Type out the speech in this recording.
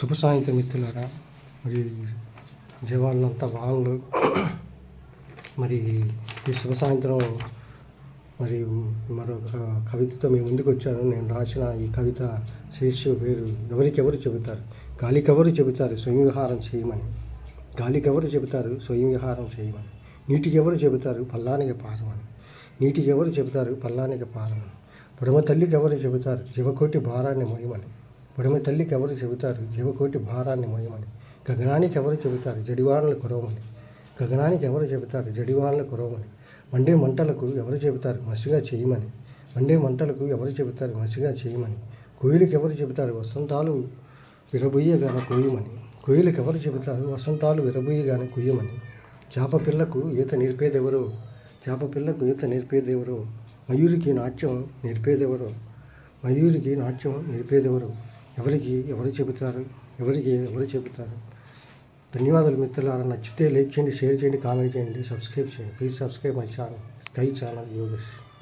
శుభ సాయంత్రం మిత్రులారా. మరి జవాన్లంతా వాళ్ళు మరి ఈ శుభ సాయంత్రం మరి మరొక కవితతో మేము ముందుకు వచ్చాను. నేను రాసిన ఈ కవిత శీర్షిక పేరు ఎవరికెవరు చెబుతారు. గాలికెవరు చెబుతారు స్వయం విహారం చేయమని. గాలికెవరు చెబుతారు స్వయం విహారం చేయమని. నీటికెవరు చెబుతారు పల్లానికి పారమని. నీటికెవరు చెబుతారు పల్లానికి పారమని. పొడమ తల్లికి ఎవరు చెబుతారు జీవకోటి భారాన్ని మోయమని. పొడమ తల్లికి ఎవరు చెబుతారు జీవకోటి భారాన్ని మోయమని. గగనానికి ఎవరు చెబుతారు జడివానలు కురవమని. గగనానికి ఎవరు చెబుతారు జడివానలు కురవమని. మండే మంటలకు ఎవరు చెబుతారు మసిగా చేయమని. మండే మంటలకు ఎవరు చెబుతారు మసిగా చేయమని. కోయిలకి ఎవరు చెబుతారు వసంతాలు విరబొయ్యగానే కొయ్యమని. కోయిలకి ఎవరు చెబుతారు వసంతాలు విరబొయ్యగానే కొయ్యమని. చేప పిల్లకు ఈత నేర్పేదెవరో. చేప పిల్లకు ఈత నేర్పేదెవరో. మయూరికి నాట్యం నేర్పేదెవరో. మయూరికి నాట్యం నేర్పేదెవరో. ఎవరికి ఎవరు చెబుతారు. ఎవరికి ఎవరు చెబుతారు. ధన్యవాదాలు మిత్రులారా. నచ్చితే లైక్ చేయండి, షేర్ చేయండి, కామెంట్ చేయండి, సబ్స్క్రైబ్ చేయండి. Please subscribe my channel, sky channel Yogesh.